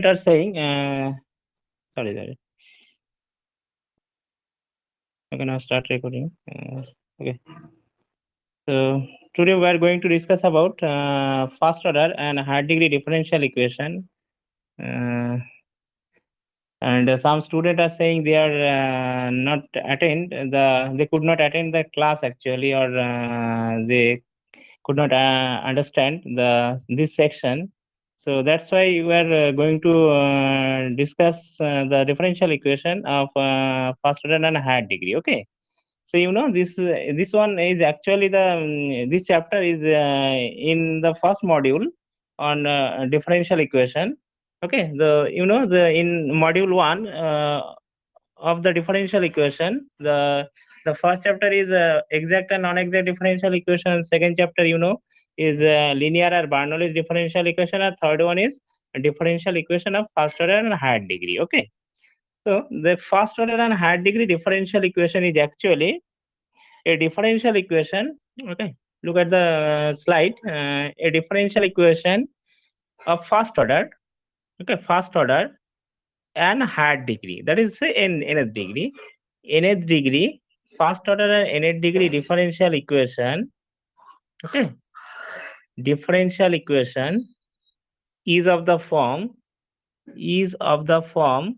are saying, sorry. Okay, now start recording. Okay. So today we are going to discuss about first order and higher degree differential equation. And some students are saying they are they could not attend the class actually, or they could not understand this section. So that's why we are going to discuss the differential equation of first order and higher degree. Okay. So this one is actually this chapter is in the first module on differential equation. Okay, the in module 1 of the differential equation, the first chapter is exact and non-exact differential equation. Second chapter, is linear or Bernoulli's differential equation, and third one is a differential equation of first order and higher degree. Okay, so the first order and higher degree differential equation is actually a differential equation. Okay, look at the slide. A differential equation of first order. Okay, first order and higher degree, that is say nth degree. Nth degree, first order and nth degree differential equation. Okay, differential equation is of the form is of the form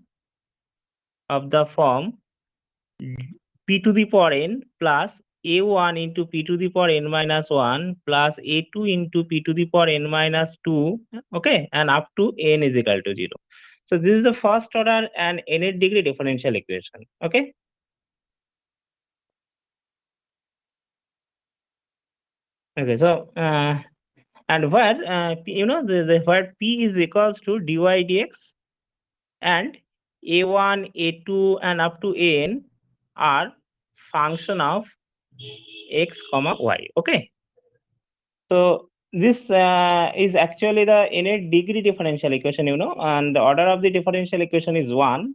p to the power n plus a1 into p to the power n minus 1 plus a2 into p to the power n minus 2. Okay, and up to n is equal to 0. So this is the first order and nth degree differential equation. Okay. Okay, so and where where p is equals to dy dx, and a1, a2, and up to n are function of x comma y. Okay. So this is actually the nth degree differential equation, and the order of the differential equation is 1.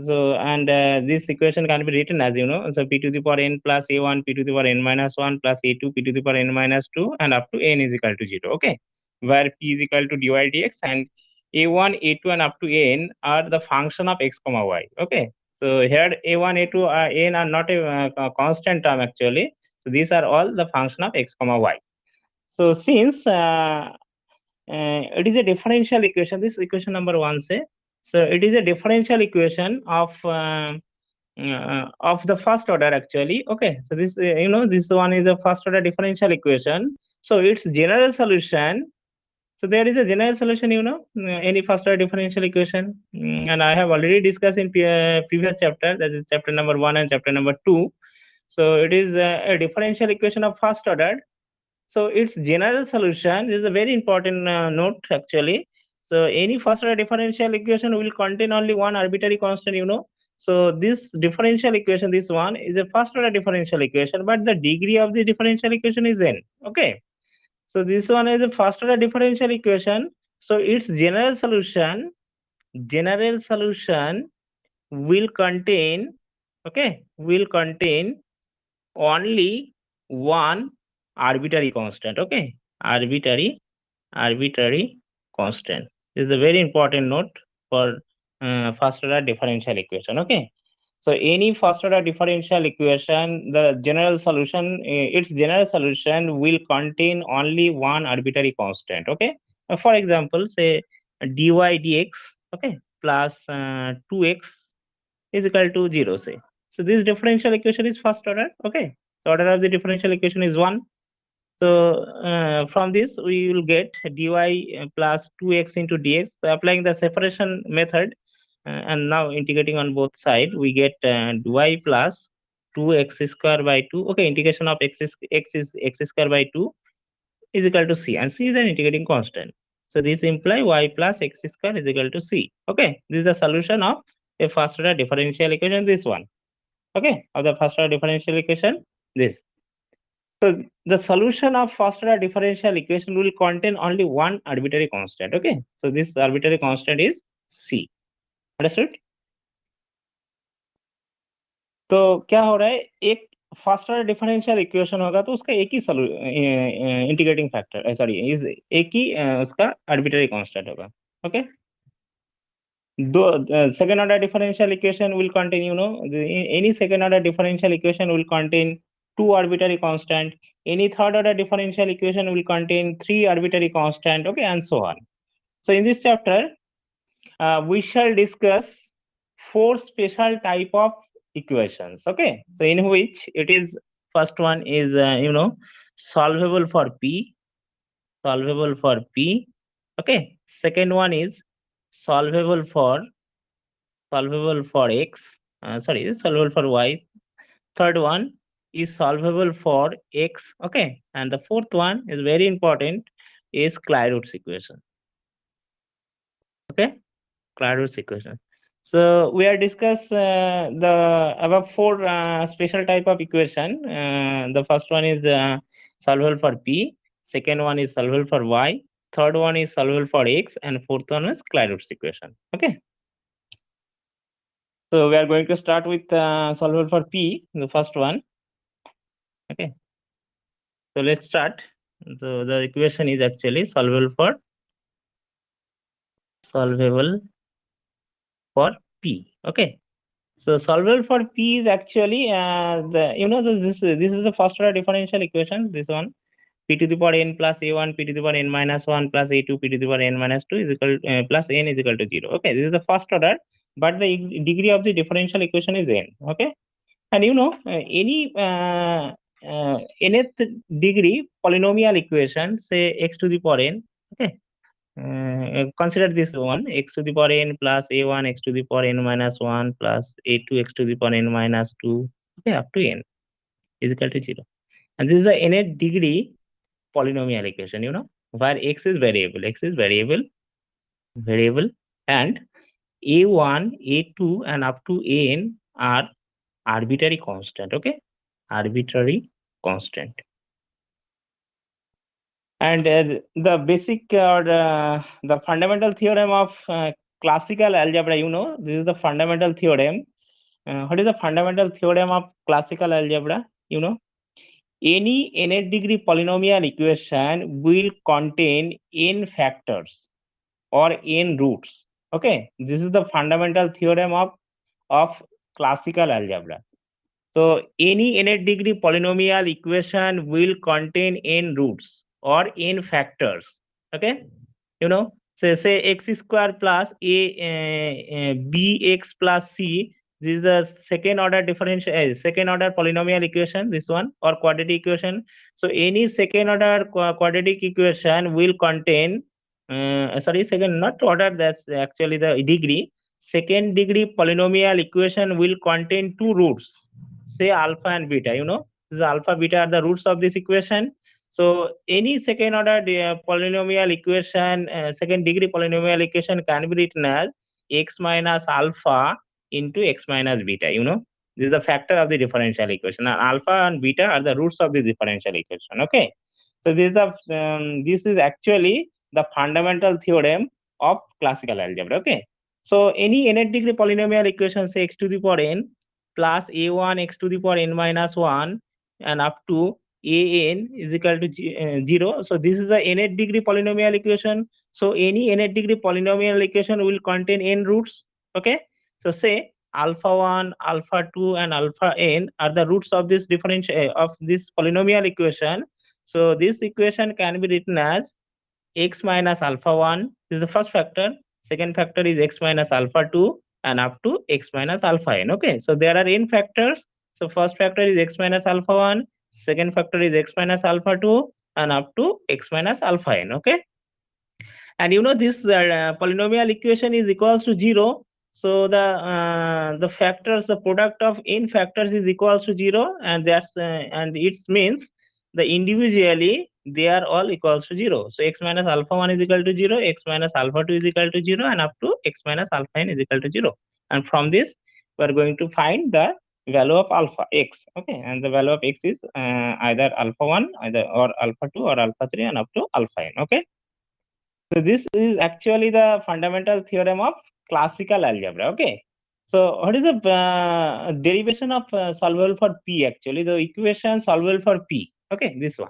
So, and this equation can be written as, so p to the power n plus a1 p to the power n minus 1 plus a2 p to the power n minus 2 and up to n is equal to 0. Okay, where p is equal to dy dx, and a1, a2, and up to n are the function of x comma y. Okay, so here a1, a2, n are not a constant term actually. So these are all the function of x comma y. So since it is a differential equation, this equation number 1 say, so it is a differential equation of the first order actually. Okay, so this this one is a first order differential equation. So its general solution. So there is a general solution, any first order differential equation, and I have already discussed in previous chapter, that is chapter number 1 and chapter number 2. So it is a differential equation of first order. So its general solution is a very important note actually. So any first order differential equation will contain only one arbitrary constant, So this differential equation, this one is a first order differential equation, but the degree of the differential equation is n. Okay. So this one is a first order differential equation. So its general solution will contain, okay, will contain only one arbitrary constant. Okay, arbitrary constant. This is a very important note for first order differential equation. Okay, so any first order differential equation, the general solution, its general solution will contain only one arbitrary constant. Okay, for example, say dy dx, okay, plus 2x is equal to 0, say. So this differential equation is first order. Okay, so order of the differential equation is 1. So from this we will get dy plus 2x into dx. So applying the separation method and now integrating on both sides, we get dy plus 2x square by 2. Okay, integration of x is x square by 2 is equal to c, and c is an integrating constant. So this imply y plus x square is equal to c. Okay, this is the solution of a first order differential equation, this one. Okay, of the first order differential equation, this. So the solution of first order differential equation will contain only one arbitrary constant. Okay, so this arbitrary constant is c. Understood? तो क्या हो रहा है, एक first order differential equation होगा तो उसका एक ही इंटीग्रेटिंग फैक्टर, सॉरी, इज एक ही उसका आर्बिट्ररी कांस्टेंट होगा. Okay, the second order differential equation will contain, any second order differential equation will contain two arbitrary constant. Any third order differential equation will contain three arbitrary constant, okay, and so on. So in this chapter, we shall discuss four special type of equations, okay. So in which it is, first one is, solvable for P, okay. Second one is solvable for X, solvable for Y. Third one is solvable for X, okay. And the fourth one is very important, is Clairaut's equation, okay. Clairaut's equation. So we are discuss the above four special type of equation. The first one is solvable for P. Second one is solvable for Y. Third one is solvable for X, and fourth one is Clairaut's equation. Okay. So we are going to start with solvable for P, the first one. Okay. So let's start. So the equation is actually solvable for P. Okay. So solvable for P is actually this is the first order differential equation. This one, P to the power n plus a1, P to the power n minus 1 plus a2, P to the power n minus 2 is equal plus n is equal to 0. Okay, this is the first order, but the degree of the differential equation is n. Okay, and any nth degree polynomial equation, say x to the power n. Okay, consider this one, x to the power n plus a1 x to the power n minus 1 plus a2 x to the power n minus 2, okay, up to n is equal to 0. And this is the nth degree polynomial equation, where x is variable, and a1, a2, and up to n are arbitrary constant, okay, arbitrary constant. And the basic or the fundamental theorem of classical algebra, this is the fundamental theorem. What is the fundamental theorem of classical algebra? Any nth degree polynomial equation will contain n factors or n roots. Okay, this is the fundamental theorem of classical algebra. So any nth degree polynomial equation will contain n roots or n factors. Okay, say x square plus a bx plus c. This is the second order differential, second order polynomial equation. This one, or quadratic equation. So any second order quadratic equation will contain, second, not order. That's actually the degree. Second degree polynomial equation will contain two roots, say alpha and beta. This alpha beta are the roots of this equation. So any second order polynomial equation, second degree polynomial equation can be written as x minus alpha into x minus beta. This is the factor of the differential equation, and alpha and beta are the roots of the differential equation. Okay, so this is actually the fundamental theorem of classical algebra. Okay, so any nth degree polynomial equation, say x to the power n plus a1 x to the power n minus 1 and up to an is equal to 0. So this is the nth degree polynomial equation. So any nth degree polynomial equation will contain n roots. Okay, so say alpha 1, alpha 2, and alpha n are the roots of this differential of this polynomial equation. So this equation can be written as x minus alpha 1 is the first factor. Second factor is x minus alpha 2, and up to x minus alpha n. Okay, so there are n factors. So first factor is x minus alpha 1, second factor is x minus alpha 2, and up to x minus alpha n. Okay, and this polynomial equation is equals to 0. So the factors, the product of n factors is equals to 0, and and it means the individually they are all equals to 0. So x minus alpha 1 is equal to 0, x minus alpha 2 is equal to 0, and up to x minus alpha n is equal to 0. And from this we are going to find the value of alpha x. Okay, and the value of x is either alpha 1, either or alpha 2 or alpha 3, and up to alpha n. Okay, so this is actually the fundamental theorem of classical algebra. Okay, so what is the derivation of solvable for P? Actually, the equation solvable for P. Okay, this one.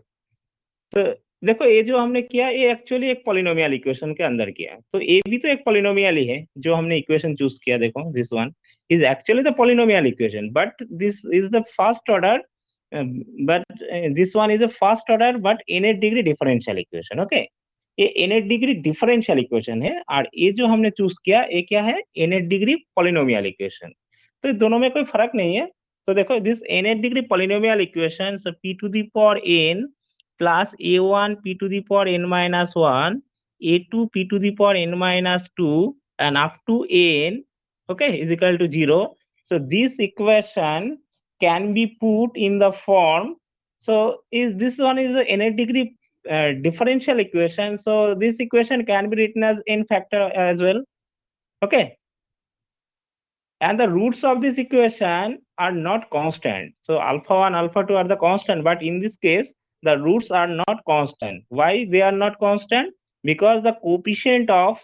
So देखो ये जो हमने किया ये actually एक polynomial equation के अंदर किया, तो ये भी तो एक पॉलिनोमियल ही है जो हमने इक्वेशन चूज किया। देखो this one is actually the polynomial equation, but this is the first order, but this one is a first order but nth degree differential equation. Okay, ये nth डिग्री डिफरेंशियल इक्वेशन है, और ये जो हमने choose किया ये क्या है, nth डिग्री पॉलिनोमियल इक्वेशन। तो इन दोनों में कोई फर्क नहीं है। तो देखो this nth degree polynomial equation, so p to the power n plus a1 p to the power n minus 1, a2 p to the power n minus 2, and up to n, okay, is equal to 0. So this equation can be put in the form. So is this one is a nth degree differential equation. So this equation can be written as n factor as well. Okay. And the roots of this equation are not constant. So alpha 1, alpha 2 are the constant, but in this case, the roots are not constant. Why they are not constant? Because the coefficient of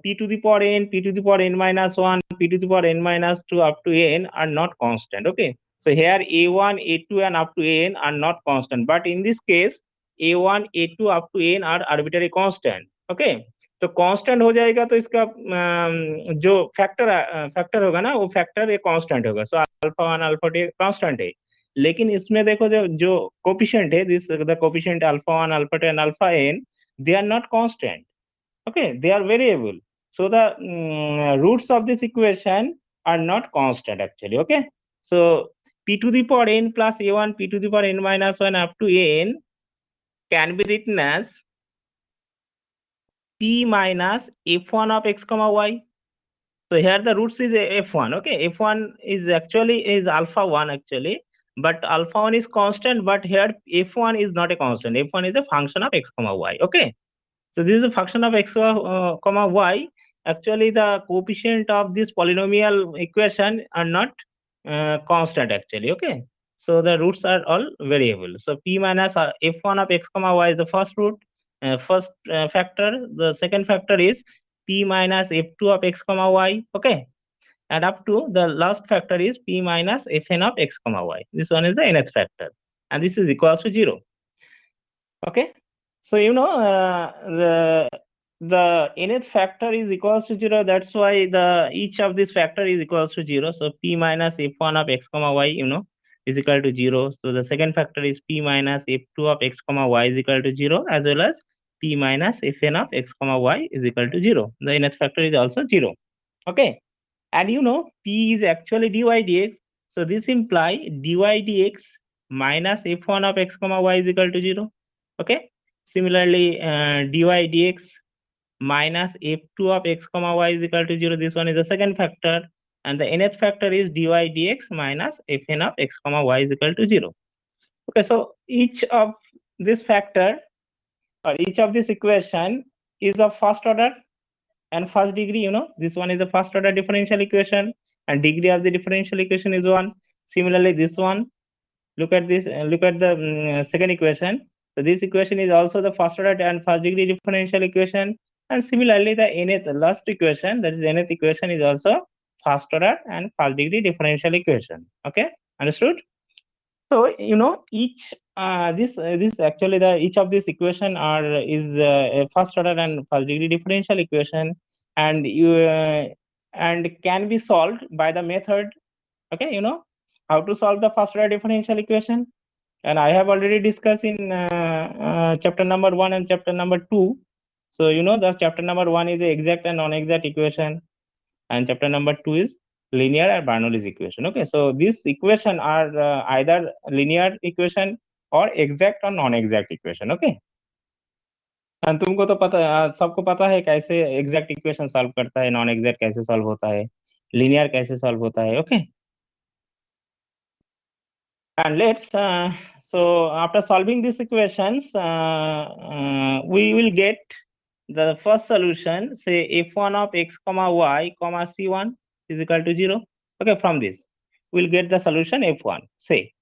p to the power n, p to the power n minus 1, p to the power n minus 2 up to n are not constant. Okay. So here a1, a2 and up to n are not constant. But in this case, a1, a2 up to n are arbitrary constant. Okay. तो constant हो जाएगा तो इसका जो factor होगा ना वो factor एक कांस्टेंट होगा। सो अल्फा 1 अल्फा 2 कांस्टेंट है, लेकिन इसमें देखो जो जो कोफिशिएंट है, this the coefficient alpha 1 alpha 2 and alpha n, they are not constant. Okay, they are variable. So the roots of this equation are not constant actually. Okay, so p to the power n plus a1 p to the power n minus 1 up to n can be written as p minus f1 of x comma y. So here the roots is f1. Okay, f1 is actually is alpha 1 actually, but alpha 1 is constant, but here f1 is not a constant. F1 is a function of x comma y. Okay, so this is a function of x comma y. Actually, the coefficient of this polynomial equation are not constant actually. Okay, so the roots are all variable. So p minus f1 of x comma y is the first root, first factor. The second factor is p minus f2 of x comma y. Okay, and up to the last factor is p minus fn of x comma y. This one is the nth factor, and this is equals to 0. Okay, so you know the nth factor is equals to 0. That's why the each of this factor is equals to 0. So p minus f1 of x comma y, you know, is equal to 0. So the second factor is p minus f2 of x comma y is equal to 0, as well as p minus fn of x comma y is equal to 0. The nth factor is also 0. Okay, and you know p is actually dy dx. So this imply dy dx minus f1 of x comma y is equal to 0. Okay, similarly dy dx minus f2 of x comma y is equal to 0. This one is the second factor, and the nth factor is dy dx minus fn of x comma y is equal to 0. Okay, so each of this factor or each of this equation is of first order and first degree. You know, this one is the first order differential equation, and degree of the differential equation is 1. Similarly, this one, look at this, look at the second equation. So this equation is also the first order and first degree differential equation, and similarly the nth last equation, that is nth equation, is also first order and first degree differential equation. Okay, understood? So you know each this actually the each of these equation are is a first order and first degree differential equation, and you and can be solved by the method. Okay, you know how to solve the first order differential equation, and I have already discussed in chapter number 1 and chapter number 2. So you know the chapter number 1 is the exact and non-exact equation, and chapter number 2 is linear and Bernoulli's equation. Okay, so these equation are either linear equation or exact or non-exact equation. Okay, and तुमको तो पता सबको पता है कैसे exact equation solve करता है, non-exact कैसे solve होता है, linear कैसे solve होता है. Okay, and let's so after solving these equations we will get the first solution, say f1 of x comma y comma c1 is equal to 0. Okay, from this we'll get the solution f1. Say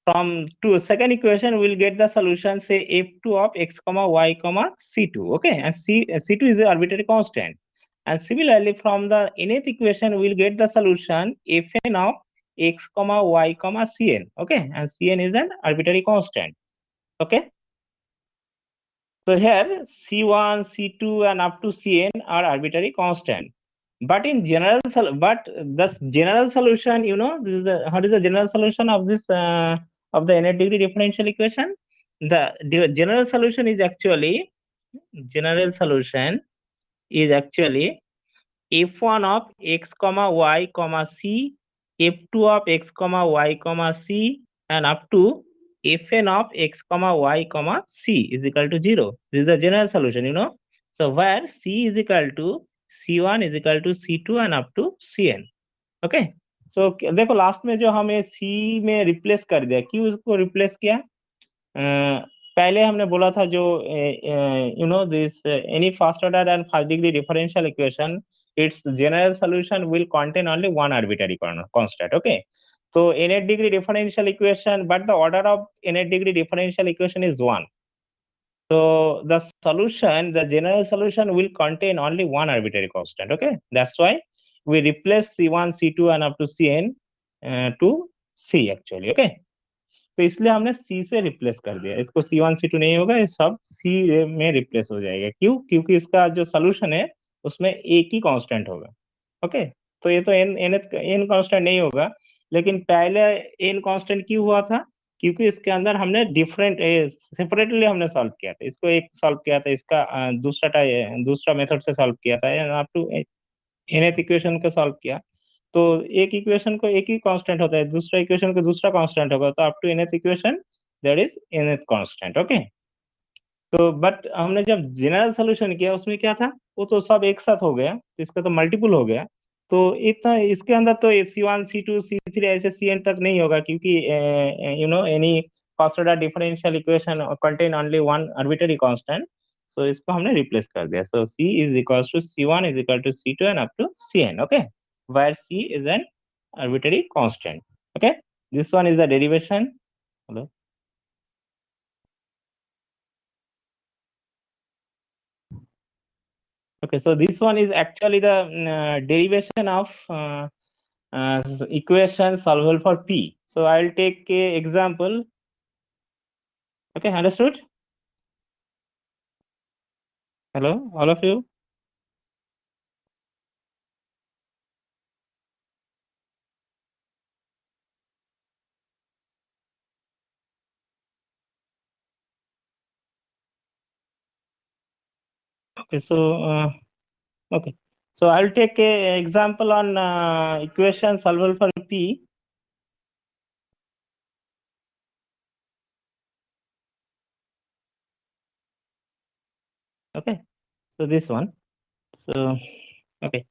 from to second equation we'll get the solution, say f2 of x comma y comma c2. Okay, and c2 is the arbitrary constant, and similarly from the nth equation we'll get the solution fn of x comma y comma cn. Okay, and cn is an arbitrary constant. Okay, So here C1, C2 and up to Cn are arbitrary constant. But in general, the general solution, this is what is the general solution of this of the nth degree differential equation? The general solution is actually f1 of x comma y comma c, f2 of x comma y comma c, and up to fn of x comma y comma c is equal to 0. This is the general solution. So where c is equal to c1 is equal to c2 and up to cn. Okay. So देखो last में जो हमें सी में replace कर दिया, क्यों उसको replace किया? पहले हमने बोला था जो this any first order and first degree differential equation, its general solution will contain only one arbitrary constant. Okay, so nth degree differential equation, but the order of nth degree differential equation is 1. So the general solution will contain only one arbitrary constant. Okay, that's why we replace c1 c2 and up to cn to c actually. Okay, तो इसलिए हमने सी से replace कर दिया इसको, C1 C2 नहीं होगा, ये सब सी में रिप्लेस हो जाएगा। क्यों? क्योंकि इसका जो सोल्यूशन है उसमें एक ही कांस्टेंट होगा। ओके, तो ये तो एन कांस्टेंट नहीं होगा, लेकिन पहले एन कांस्टेंट क्यों हुआ था? क्योंकि इसके अंदर हमने डिफरेंट सेपरेटली हमने सॉल्व किया था, इसको एक सॉल्व किया था, इसका दूसरा मेथड से सॉल्व किया था, अप टू nth इक्वेशन को सॉल्व किया। तो एक इक्वेशन को एक ही कांस्टेंट होता है, दूसरा इक्वेशन को दूसरा कांस्टेंट होगा, तो up to nth equation that is nth constant. Okay, तो बट हमने जब जनरल सॉल्यूशन किया उसमें क्या था, वो तो सब एक साथ हो गया, तो इसका तो मल्टीपल हो गया। तो इतना इसके अंदर तो C1 C2 C3 ऐसे Cn तक नहीं होगा, क्योंकि any first order differential equation contain only one arbitrary constant. So इसको हमने रिप्लेस कर दिया। So C is equal to C1 is equal to C2 and up to Cn। Okay, where C is an arbitrary constant. Okay, this one is the derivation. Hello. Okay, so this one is actually the derivation of equation solvable for P. So I'll take a example. Okay, understood? Hello, all of you? Okay, so okay, so I'll take a example on equation solvable for P. Okay, so this one. So okay.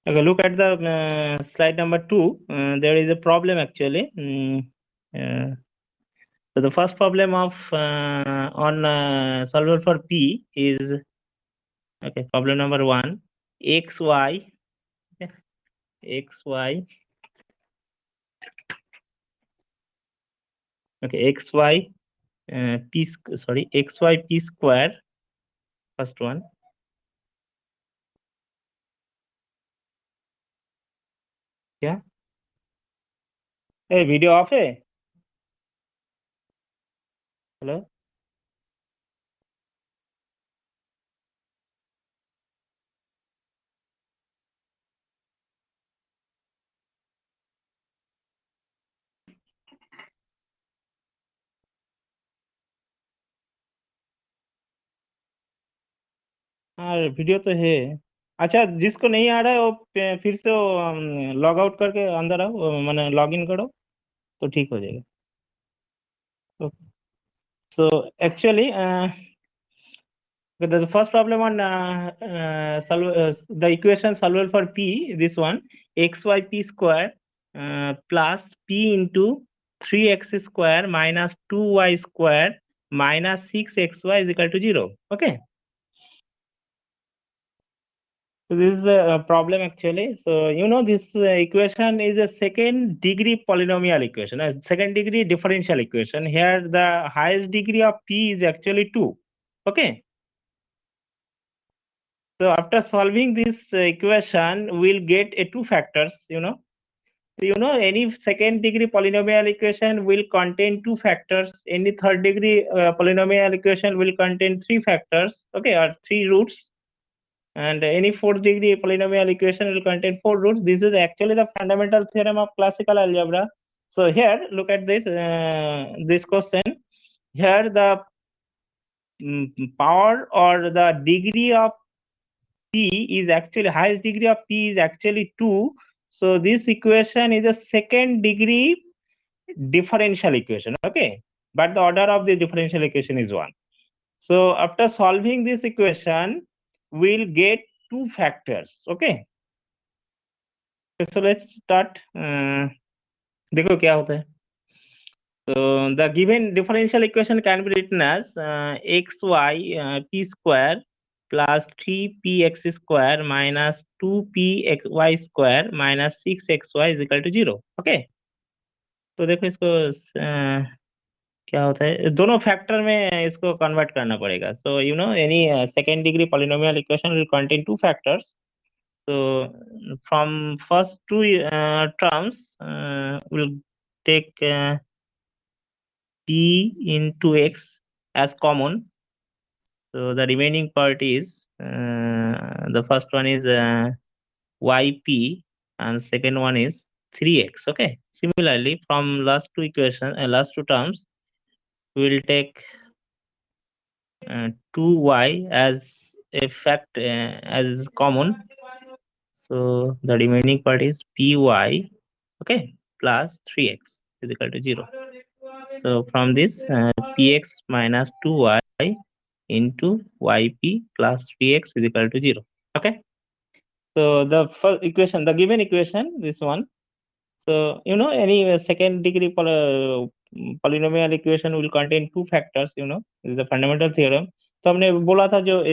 Okay, look at the slide number 2. There is a problem actually. So the first problem of on solver for P is, okay, problem number 1, xy, okay, xy, okay, xy xy p square, first one. क्या? ए video of है? Hello? हाँ, video तो है। अच्छा, जिसको नहीं आ रहा है वो फिर से लॉग आउट करके अंदर आओ, मैंने लॉग इन करो तो ठीक हो जाएगा। So actually the first problem on the equation solvable for P, this one, xy p square plus p into 3x square minus 2y square minus 6xy is equal to 0. Okay, so this is the problem actually. So this equation is a second degree polynomial equation, a second degree differential equation. Here the highest degree of p is actually 2. Okay, so after solving this equation, we'll get two factors, You know, any second degree polynomial equation will contain two factors. Any third degree polynomial equation will contain three factors, okay, or three roots. And any fourth degree polynomial equation will contain four roots. This is actually the fundamental theorem of classical algebra. So here, look at this question. Here the power or the degree of P is actually, highest degree of P is actually 2. So this equation is a second degree differential equation, okay? But the order of the differential equation is 1. So after solving this equation, we'll get two factors, okay? So let's start. देखो क्या होता है. So the given differential equation can be written as xy p square plus 3px square minus 2py square minus 6xy is equal to 0. Okay. तो देखो इसको क्या होता है, दोनों फैक्टर में इसको कन्वर्ट करना पड़ेगा. So you know any second degree polynomial equation will contain two factors. So from first two terms, we'll take p into x as common. So the remaining part is the first one is yp and second one is 3x. Okay. Similarly, from last two terms, we will take 2y as a fact as common. So the remaining part is py, okay, plus 3x is equal to 0. So from this, px minus 2y into yp plus 3x is equal to 0. Okay. So the first equation, the given equation, this one. So you know any second degree polynomial equation will contain two factors. You know, this is the fundamental theorem. तो हमने बोला था जो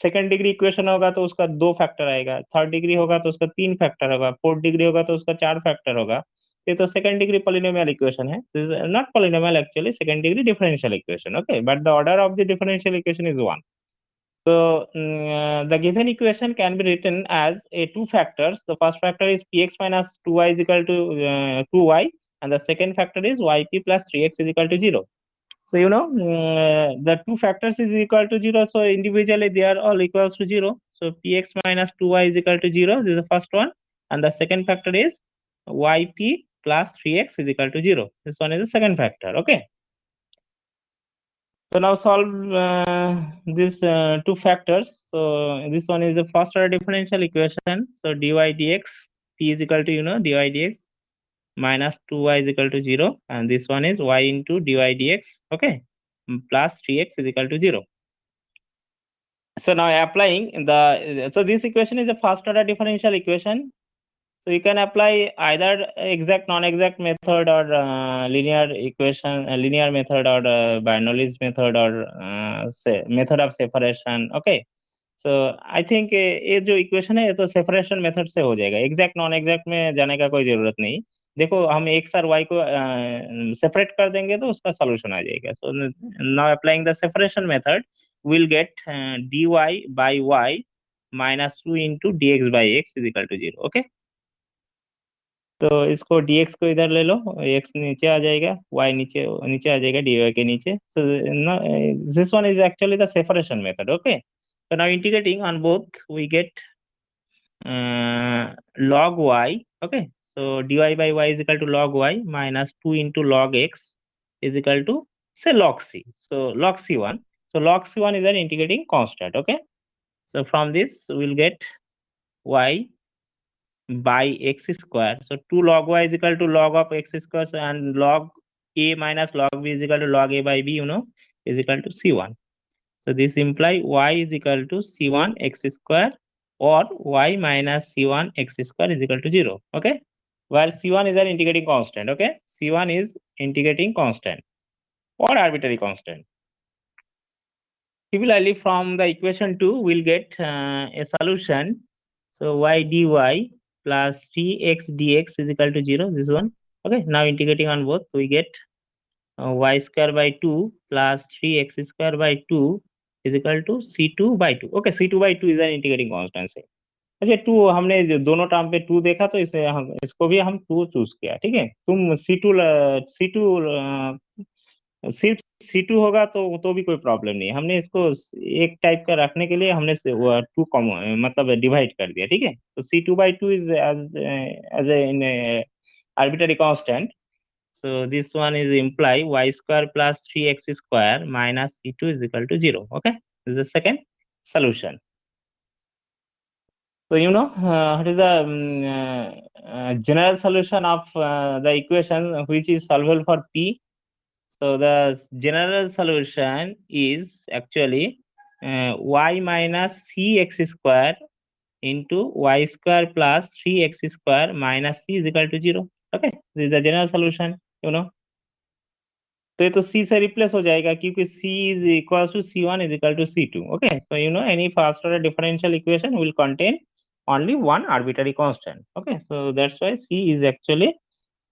second degree equation होगा तो उसका दो factor आएगा, थर्ड डिग्री होगा तो उसका तीन फैक्टर होगा, फोर्थ डिग्री होगा तो उसका चार फैक्टर होगा. ये तो सेकंड डिग्री पॉलिनोमियल इक्वेशन है. Not polynomial actually, second degree differential equation. Okay, but the order of the differential equation is 1. So the given equation can be written as two factors. The first factor is px minus 2y is equal to 2y, and the second factor is yp plus 3x is equal to 0. So you know the two factors is equal to 0. So individually they are all equals to 0. So px minus 2y is equal to 0. This is the first one, and the second factor is yp plus 3x is equal to 0. This one is the second factor. Okay. So now solve these two factors. So this one is the first order differential equation. So dy dx, p is equal to, you know, dy dx minus 2y is equal to 0. And this one is y into dy dx, okay, plus 3x is equal to 0. So now applying so this equation is a first order differential equation. So you can apply either exact, non-exact method or linear equation, linear method or Bernoulli's method or say method of separation. Okay. So I think ये जो equation है ये तो separation method से हो जाएगा. Exact non exact में जाने का कोई जरूरत नहीं. देखो हम एक्स और वाई को सेपरेट कर देंगे तो उसका सॉल्यूशन आ जाएगा. So now applying the separation method, we'll get dy by y minus 2 into dx by x is equal to 0. Okay. तो इसको dx को इधर ले लो, x नीचे आ जाएगा, y नीचे नीचे आ जाएगा dy के नीचे. So this one is actually the separation method. Okay. So now integrating on both, we get log y. Okay. So dy by y is equal to log y minus 2 into log x is equal to, say, log c. So log c1. So log c1 is an integrating constant. Okay. So from this we'll get y by x square. So 2 log y is equal to log of x square, and log a minus log b is equal to log a by b, you know, is equal to c1. So this imply y is equal to c1 x square or y minus c1 x square is equal to 0. Okay. Where c1 is an integrating constant. Okay. C1 is integrating constant or arbitrary constant. Similarly, from the equation 2, we'll get a solution. So y dy plus 3x dx is equal to 0. This one. Okay. Now integrating on both, we get y square by 2 plus 3x square by 2 is equal to c2 by 2. Okay. C2 by 2 is an integrating constant. Say. अच्छा, to हमने जो दोनों term पे to देखा तो इसे हम इसको भी हम टू चूज किया, ठीक है। तुम सी टू सिर्फ C2 होगा तो भी कोई प्रॉब्लम नहीं है। हमने इसको एक टाइप का रखने के लिए हमने टू कॉम मतलब डिवाइड कर दिया, ठीक है। तो C2/2 is as in arbitrary constant. So this one is imply y square plus 3x square minus C2 is equal to 0. Okay, this is the second solution. So what is the general solution of the equation which is solvable for P? So the general solution is actually y minus cx square into y square plus 3x square minus c is equal to 0. Okay, this is the general solution. तो ये तो c से replace हो जाएगा क्योंकि c is equal to c1 is equal to c2. Okay, so any first order differential equation will contain only one arbitrary constant. Okay, so that's why c is actually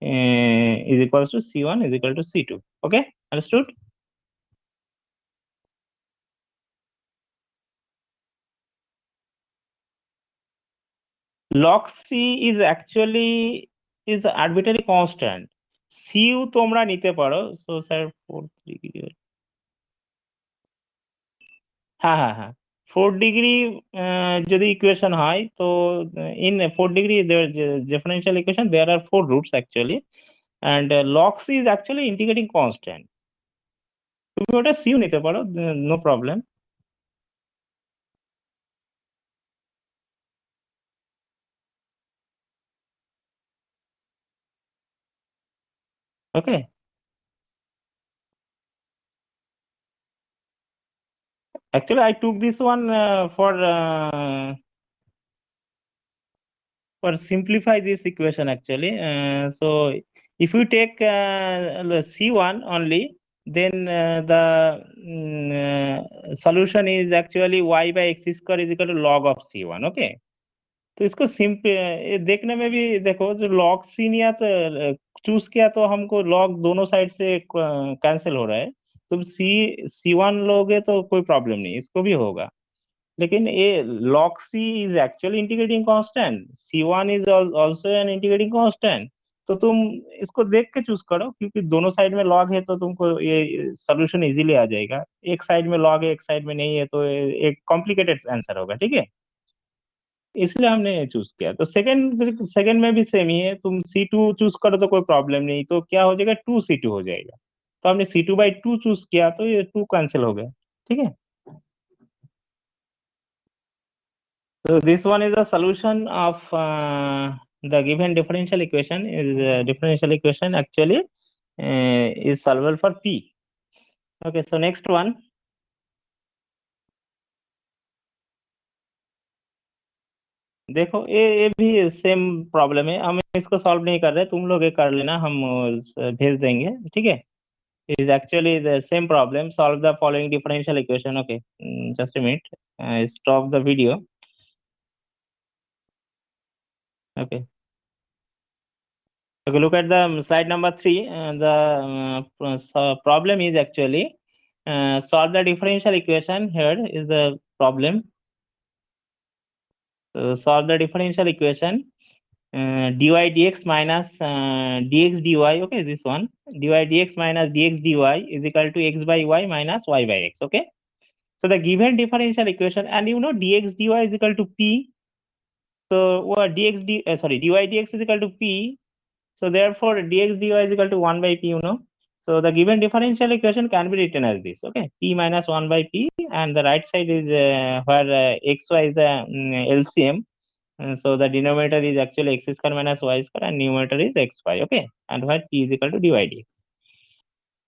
is equals to c1 is equal to c2. Okay, understood? log c is actually is arbitrary constant. cu তোমরা নিতে পারো। so sir 4 degree, হ্যাঁ, 4 degree যদি equation হয় তো in 4 degree differential equation there are 4 roots actually, and log c is actually integrating constant. তুমি ওটা সিউ নিতে পারো, no problem. Okay, actually I took this one for simplify this equation actually. So if you take c1 only, then the solution is actually y by x square is equal to log of c1. Okay, तो इसको simple देखने में भी देखो, जो log c लिया तो choose किया तो हमको log दोनों साइड से कैंसिल हो रहा है। तुम c1 लोगे तो कोई प्रॉब्लम नहीं, इसको भी होगा। लेकिन ये log c is actually integrating constant, c1 is also an integrating constant. तो तुम इसको देख के चूज करो, क्योंकि दोनों साइड में log है तो तुमको ये सोल्यूशन इजीली आ जाएगा। एक साइड में log है, एक साइड में नहीं है, तो एक कॉम्प्लिकेटेड आंसर होगा, ठीक है। इसलिए हमने चूज किया। तो सेकंड सेकंड में भी सेम ही है, तुम C2 चूज करो तो कोई प्रॉब्लम नहीं, तो क्या हो जाएगा 2C2 हो जाएगा। तो हमने C2/2 चूज किया तो ये 2 कैंसिल हो गया, ठीक है। So this one is a solution of the given differential equation. Is differential equation actually is solvable for P. Okay, so next one. देखो ये भी सेम प्रॉब्लम है, हम इसको सॉल्व नहीं कर रहे, तुम लोग ये कर लेना, हम भेज देंगे, ठीक है। Is actually the same problem. Solve the following differential equation. Okay, just a minute. Stop the video. Okay. Okay, look at the slide number 3. The problem is actually solve the differential equation. Here is the problem. Solve the differential equation. Dy dx minus dx dy. Okay, this one. Dy dx minus dx dy is equal to x by y minus y by x. Okay. So the given differential equation, and dx dy is equal to p. So what sorry, dy dx is equal to p. So therefore dx dy is equal to 1 by p, So the given differential equation can be written as this. Okay, p minus 1 by p, and the right side is where xy is the LCM. So the denominator is actually x square minus y square, and numerator is xy. Okay, and where p is equal to dy dx.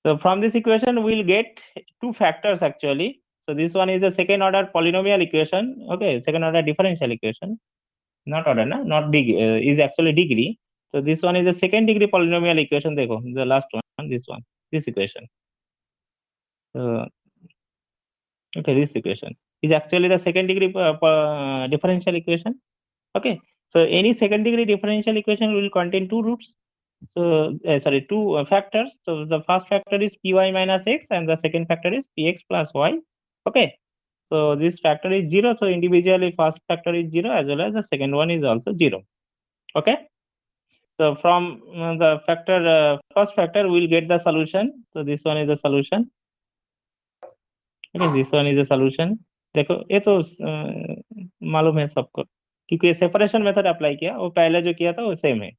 So from this equation, we'll get two factors actually. So this one is the second order polynomial equation. Okay, second order differential equation. Not order, not is actually degree. So this one is the second degree polynomial equation. Dekho, the last one, this equation. So, okay, this equation is actually the second degree differential equation. Okay, so any second degree differential equation will contain two roots. So sorry, two factors. So the first factor is py minus x, and the second factor is px plus y. Okay, So this factor is 0. So individually first factor is 0 as well as the second one is also 0. Okay. So from the factor first factor we'll get the solution. So this one is the solution. Okay, this one is the solution. देखो ये तो मालूम है सबको क्योंकि ये separation method apply किया वो पहले जो किया था वो सेम है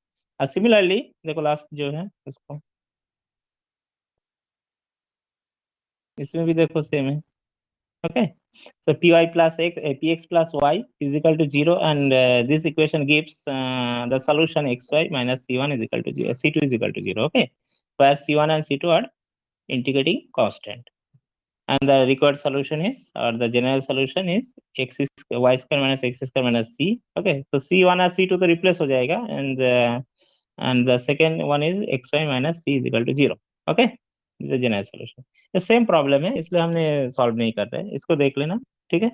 और सिमिलरली देखो लास्ट जो है इसको इसमें भी देखो सेम है okay so py plus x px plus y is equal to 0 and this equation gives the solution xy minus c1 is equal to 0 c2 is equal to 0 okay where c1 and c2 are integrating constant and the required solution is or the general solution is x is y square minus x square minus c okay so c1 और c2 तो replace हो जाएगा and the second one is xy minus c is equal to 0 okay this is the general solution ये same problem है इसलिए हमने solve नहीं कर रहे इसको देख लेना ठीक है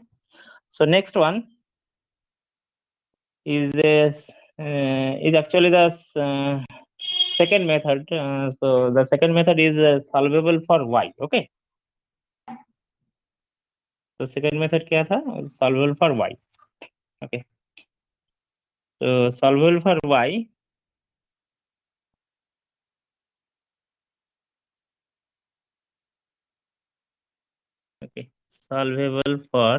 so next one is actually the second method so the second method is solvable for y okay तो सेकंड मेथड क्या था सॉल्वेबल फॉर y ओके तो solvable for y okay solvable for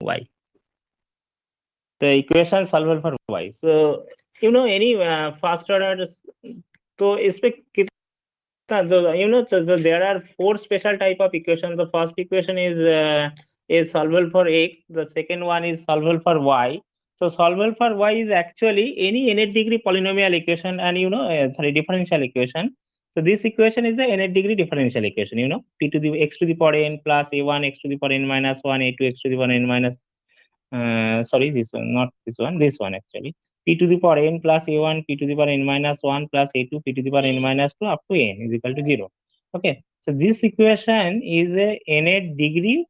y the equation solvable for y so you know any first order तो इस पे so there are four special type of equations. The first equation is solvable for x. The second one is solvable for y. So solvable for y is actually any nth degree polynomial equation, and sorry, differential equation. So this equation is the nth degree differential equation. P to the x to the power n plus a1 x to the power n minus 1 a2 x to the power n minus sorry, this one, not this one actually. P to the power n plus a1, p to the power n minus 1 plus a2, p to the power n minus 2 up to n is equal to 0. Okay, so this equation is a nth degree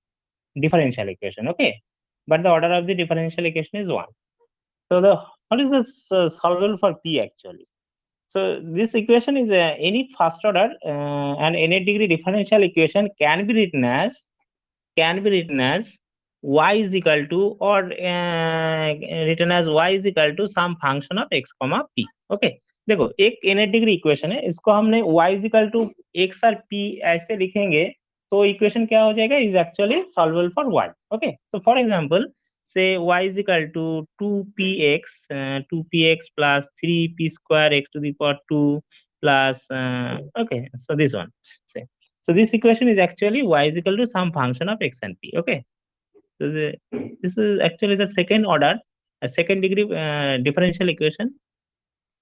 differential equation. Okay, but the order of the differential equation is 1. So what is the solvable for p actually? So this equation is any first order and nth degree differential equation can be written as y is equal to or written as y is equal to some function of x comma p okay देखो एक nth degree equation है इसको हमने y is equal to x और p ऐसे लिखेंगे तो equation क्या हो जाएगा is actually solvable for y okay so for example say y is equal to 2px 2px plus 3p square x to the power 2 plus okay so this one say so this equation is actually y is equal to some function of x and p. Okay. So this is actually the second order, a second degree differential equation.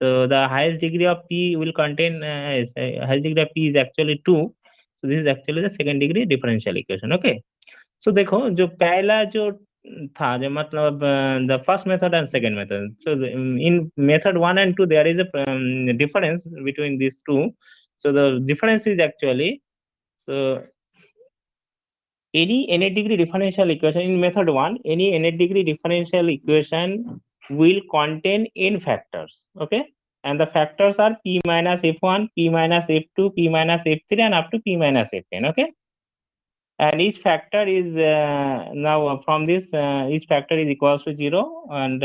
So the highest degree of p will contain highest degree of p is actually 2. So this is actually the second degree differential equation. Okay. So देखो जो पहला जो था जो मतलब the first method and second method. So in method 1 and 2 there is a difference between these two. So the difference is actually so any nth degree differential equation in method 1 any nth degree differential equation will contain n factors okay and the factors are p minus f1 p minus f2 p minus f3 and up to p minus fn okay and each factor is now from this each factor is equals to 0 and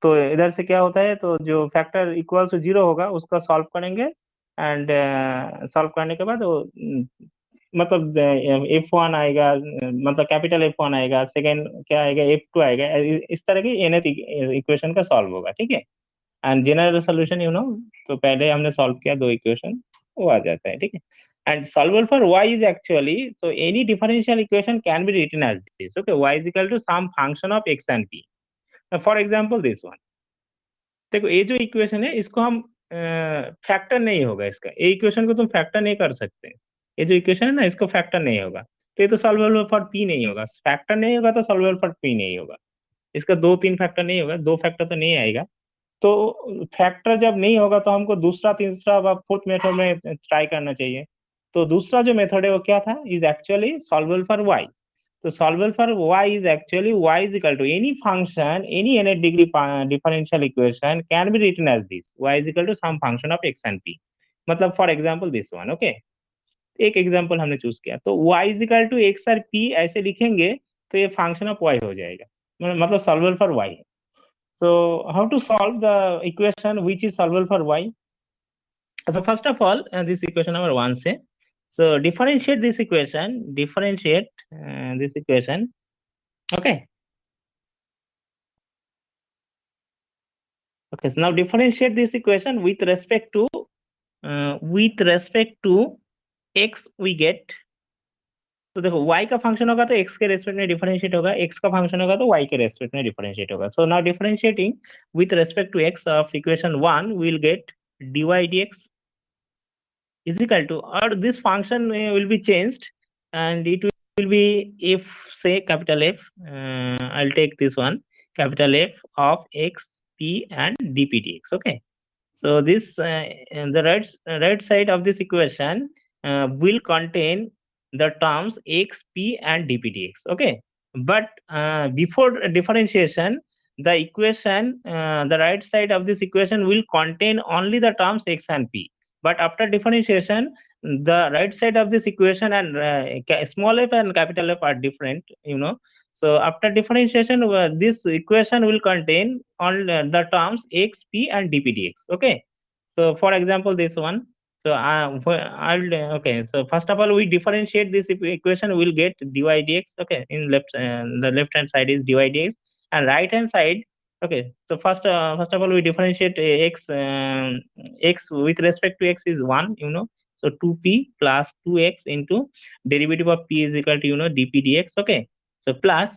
तो इधर से क्या होता है तो जो factor equal to 0 होगा उसका सॉल्व करेंगे एंड सॉल्व करने के बाद वो मतलब F1 आएगा मतलब कैपिटल F1 आएगा सेकेंड क्या आएगा F2 आएगा इस तरह की nth इक्वेशन का सॉल्व होगा ठीक है एंड जनरल सोल्यूशन तो पहले हमने सॉल्व किया दो इक्वेशन वो आ जाता है ठीक है and solvable for y is actually so any differential equation can be written as this okay y is equal to some function of x and p now for example this one देखो ये जो equation है इसको हम factor नहीं होगा इसका ये इक्वेशन को तुम फैक्टर नहीं कर सकते ये जो इक्वेशन है ना इसको फैक्टर नहीं होगा तो ये तो सॉल्वेबल फॉर पी नहीं होगा फैक्टर नहीं होगा तो सॉल्वेबल फॉर पी नहीं होगा इसका दो तीन फैक्टर नहीं होगा दो फैक्टर तो नहीं आएगा तो फैक्टर जब नहीं होगा तो हमको दूसरा तीसरा व फोर्थ मेथड में ट्राई करना चाहिए तो दूसरा जो मेथड है वो क्या था is actually solvable for Y so solvable for y is actually y is equal to any function, any nth degree differential equation can be written as this. Y is equal to some function of x and p. मतलब for example this one, okay? एक example हमने choose किया, तो y is equal to x और p ऐसे लिखेंगे तो ये फंक्शन ऑफ y हो जाएगा, मतलब solvable for y। So how to solve the equation which is solvable for y? So first of all, this equation number 1 say, so differentiate this equation, this equation, okay. Okay, so now differentiate this equation with respect to x we get, तो देखो y का function होगा तो x के respect में differentiate होगा, x का function होगा तो y के रेस्पेक्ट में डिफरेंशिएट होगा। So now differentiating with respect to x of equation 1 we will get dy dx is equal to, or this function will be changed and it will be, if say capital F, I'll take this one, capital F of x, p and dp dx, okay. So this the right side of this equation will contain the terms x, p and dp dx, okay. But before differentiation, the equation, the right side of this equation will contain only the terms x and p. But after differentiation, the right side of this equation and small f and capital F are different, you know. So after differentiation, this equation will contain all the terms x, p and dp dx, okay. So for example, this one. So okay. So first of all, we differentiate this equation. We'll get dy dx. Okay, in the left hand side is dy dx, and right hand side. Okay. So first of all, we differentiate x with respect to x is 1. You know. So 2p plus 2x into derivative of p is equal to, you know, dp dx. Okay. So plus,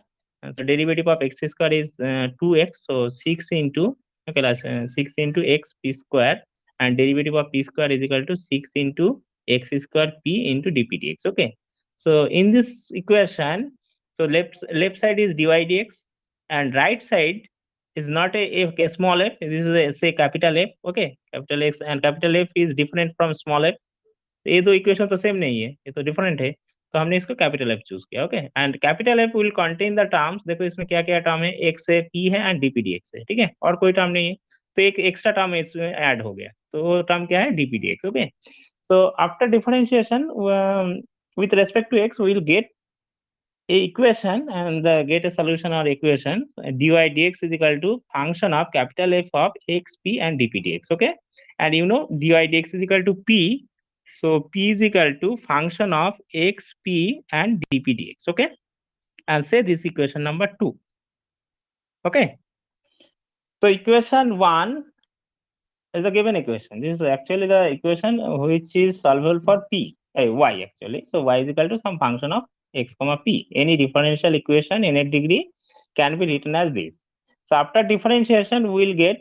so derivative of x square is 2x. So 6 into, okay, 6 into x p square, and derivative of p square is equal to 6 into x square p into dp dx, okay. So in this equation, so left side is dy dx and right side is not a small f, this is a, say capital F, okay, capital X, and capital F is different from small f। ये दो equation तो same नहीं है, ये तो different है, तो हमने इसको कैपिटल एफ चूज किया, okay. And capital F will contain the terms, देखो इसमें क्या क्या टर्म है, एक्स है, पी है एंड डीपी डीएक्स है, ठीक है, और कोई टर्म नहीं है, तो एक एक्स्ट्रा टर्म इसमें ऐड हो गया, तो वो टर्म क्या है, DP DX, okay. So after differentiation with respect to x, we will get a equation and get a solution or equation. Dy dx is equal to function of capital F of x, p and dp dx, okay. And you know dy dx is equal to p, so p is equal to function of x, p and dp dx, okay. And say this equation number 2, okay. So equation 1 is a given equation. This is actually the equation which is solvable for p, y actually. So y is equal to some function of x comma p. Any differential equation in a degree can be written as this. So after differentiation, we will get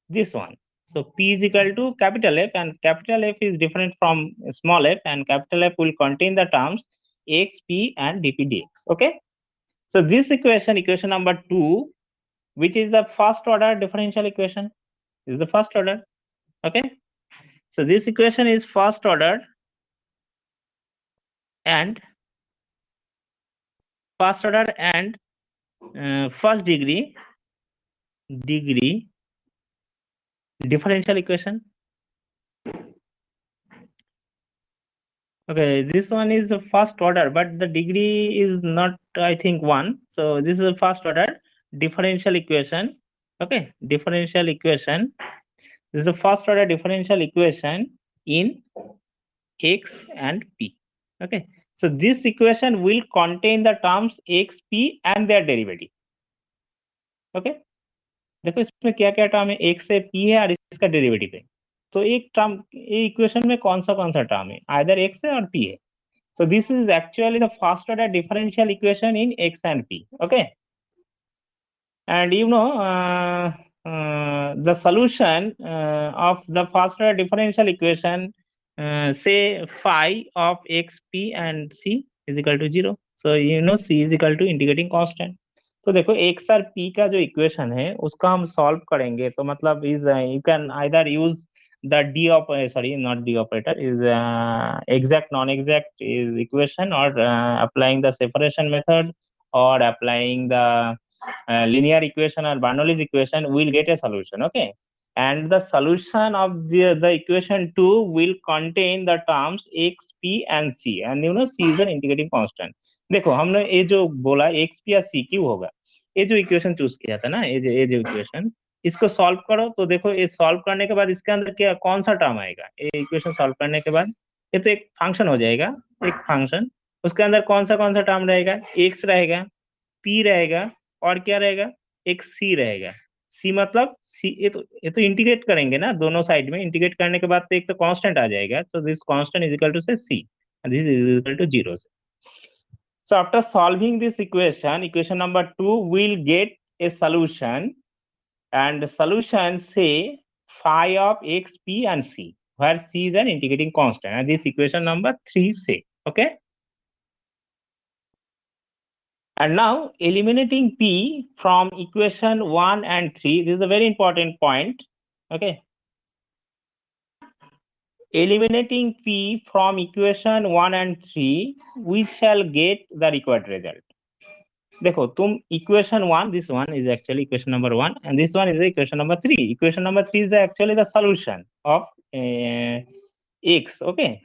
this one. So p is equal to capital F, and capital F is different from small f, and capital F will contain the terms x, p and dp dx, okay. So this equation, equation number 2, which is the first order differential equation, is the first order, okay. So this equation is first order and first degree differential equation, okay. This one is the first order, but the degree is not, I think, 1. So this is the first order differential equation, okay. Differential equation, this is the first order differential equation in x and p, okay. So this equation will contain the terms x, p and their derivative, okay. देखो इसमें क्या क्या term है, x है, p है और इसका derivative है, तो एक टर्म, ये इक्वेशन में कौन सा टर्म है, आइदर x है और p है। So this is actually the first order differential equation in x and p, okay. And you know the solution of the first order differential equation, say phi of x, p and c is equal to 0. So you know c is equal to integrating constant. तो देखो x और p का जो equation है उसका हम solve करेंगे, तो मतलब is you can either use the d operator, sorry, not d operator, is exact non exact is equation, or applying the separation method, or applying the linear equation or Bernoulli's equation, will get a solution, okay. and the solution of the equation 2 will contain the terms x, p and c, and c is an integrating constant. देखो हमने ये जो बोला x, p या c क्यों होगा, ये जो इक्वेशन चूज किया था ना, ये जो इक्वेशन, इसको सॉल्व करो तो देखो ये सॉल्व करने के बाद इसके अंदर क्या कौन सा टर्म आएगा, ये इक्वेशन सॉल्व करने के बाद ये तो एक फंक्शन हो जाएगा, एक फंक्शन, उसके अंदर कौन सा टर्म रहेगा, x रहेगा, p रहेगा, और क्या रहेगा, एक c रहेगा। सी मतलब सी, ये तो इंटीग्रेट करेंगे ना दोनों साइड में, इंटीग्रेट करने के बाद तो एक तो कांस्टेंट आ जाएगा, so this constant is equal to say c and this is equal to 0. So after solving this equation number 2 will get a solution, and the solution say phi of x, p and c, where c is an integrating constant, and this equation number 3 say, okay. And now eliminating p from equation 1 and 3, this is a very important point, okay. Eliminating p from equation 1 and 3, we shall get the required result. देखो तुम equation 1, this one is actually equation number 1 and this one is equation number 3. Equation number 3 is actually the solution of x, okay.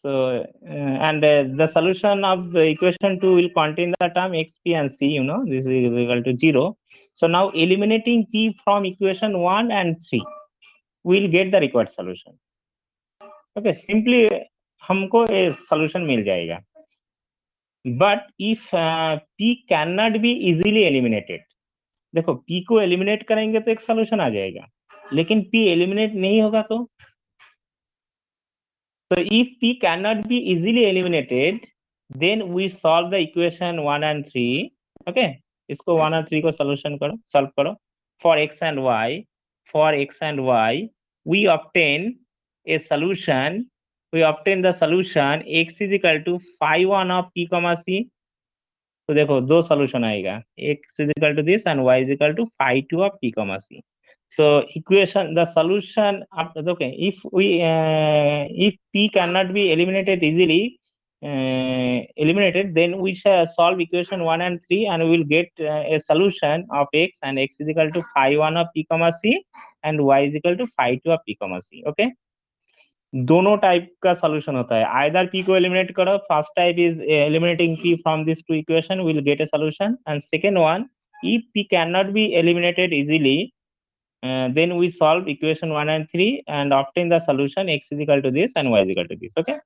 So and the solution of the equation 2 will contain the term x, p and c, this is equal to 0. So now eliminating p from equation 1 and 3, we will get the required solution. Okay, simply हमको ये solution मिल जाएगा. But if p cannot be easily eliminated, देखो p को eliminate करेंगे तो एक solution आ जाएगा, लेकिन p eliminate नहीं होगा तो if p cannot be easily eliminated, then we solve the equation 1 and 3, okay. इसको 1 और 3 को solution करो, solve करो. For x and y, we obtain a solution. We obtain the solution x is equal to phi 1 of p comma c. तो देखो दो solution आएगा, x is equal to this and y is equal to phi 2 of p comma c. So equation, the solution after, okay, if p cannot be eliminated easily, then we shall solve equation 1 and 3 and we will get a solution of x, and x is equal to phi 1 of p comma c and y is equal to phi 2 of p comma c, okay. दोनों type का solution होता है, either p को eliminate करो, first type is eliminating p from this two equation, will get a solution, and second one, if p cannot be eliminated easily, then we solve equation 1 and 3 and obtain the solution x is equal to this and y is equal to this, okay.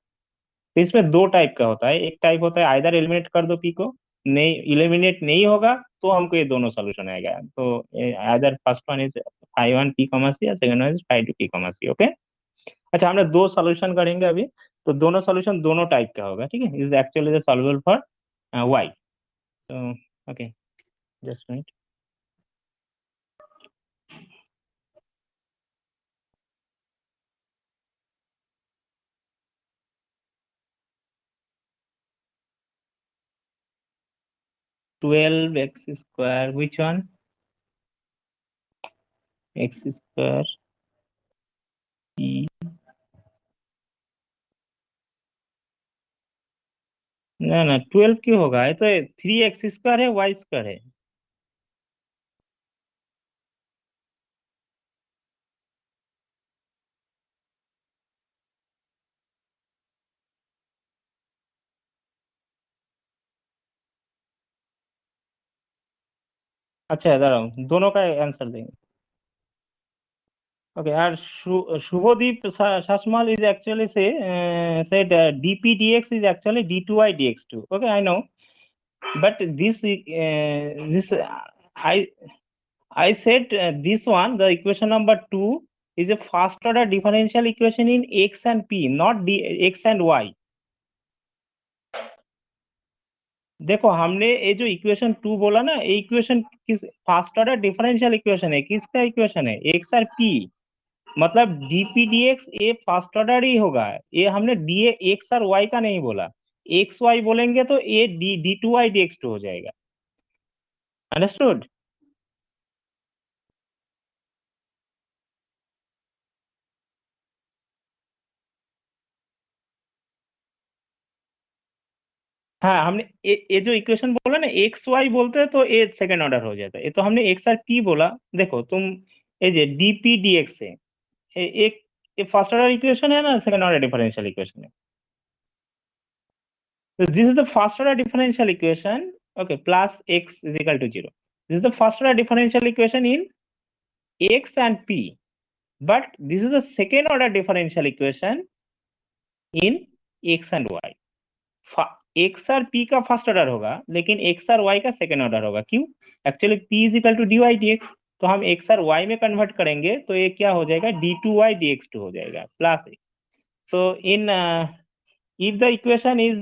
तो इसमें दो type का होता है, एक type होता है either eliminate कर दो p को, नहीं एलिमिनेट नहीं होगा तो हमको ये दोनों सॉल्यूशन आएगा, तो either first one is phi 1 p comma c और second one is phi 2 p comma c, okay. अच्छा हमने दो सॉल्यूशन करेंगे अभी, तो दोनों सॉल्यूशन दोनों टाइप का होगा, ठीक है. Is actually the solvable for y. So okay, just minute. 12x square, which one? x square e, ना ना 12 क्यों होगा, ये तो 3x स्क्वायर है, y स्क्वायर है. अच्छा इधर आओ, दोनों का आंसर देंगे. Okay, and Shubhodip Shashmal is actually said dp dx is actually d2y dx2. Okay, I know, but this I said this one, the equation number 2 is a first order differential equation in x and p, not x and y. देखो हमने ये जो equation 2 बोला ना, ये equation किस first order differential equation है, किसका इक्वेशन है, एक्स और पी, मतलब dpdx ये फर्स्ट ऑर्डर ही होगा, ये हमने डी एक्स और वाई का नहीं बोला, एक्स वाई बोलेंगे तो ये d2y dx2 हो जाएगा. अंडरस्टूड. हाँ हमने ये जो इक्वेशन बोला ना एक्स वाई बोलते हैं तो ये सेकंड ऑर्डर हो जाता है, ये तो हमने एक्स और पी बोला. देखो तुम এই যে ডিপি ডিএক্স है एक फर्स्ट ऑर्डर इक्वेशन है ना सेकंड ऑर्डर डिफरेंशियल इक्वेशन है. So this is the first order differential equation. Okay, plus x is equal to 0. This is the first order differential equation in x and p. But this is the second order differential equation in x and y. x और p का first order होगा लेकिन x और y का second order होगा. क्यों? Actually p is equal to dy dx. तो हम x और y में कन्वर्ट करेंगे तो ये क्या हो जाएगा d2y dx2 हो जाएगा plus x. So in if the equation is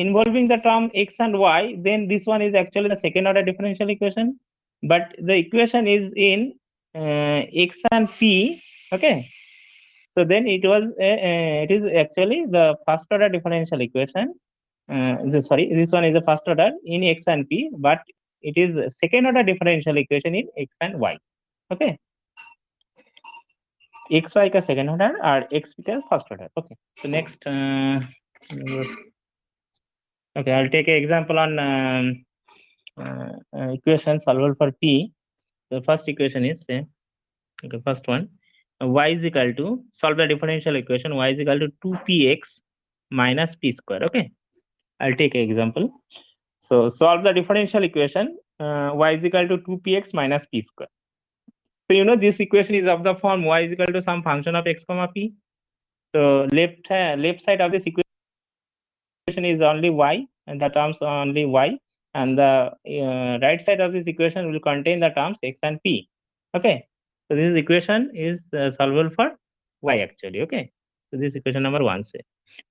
involving the term x and y, then this one is actually the second order differential equation. But the equation is in x and p. Okay, so then it is actually the first order differential equation. Sorry, this one is the first order in x and p, but it is second order differential equation in x and y. Okay, x y का second order और x p का first order. Okay, so next. Okay, I'll take an example on equation solvable for p. The first equation is okay, first one y is equal to solve the differential equation y is equal to 2px minus p square. Okay, I'll take an example. So solve the differential equation y is equal to 2px minus p square. So you know this equation is of the form y is equal to some function of x comma p. So left side of this equation is only y and the terms are only y, and the right side of this equation will contain the terms x and p. Okay, so this equation is solvable for y actually. Okay, so this equation number 1 say.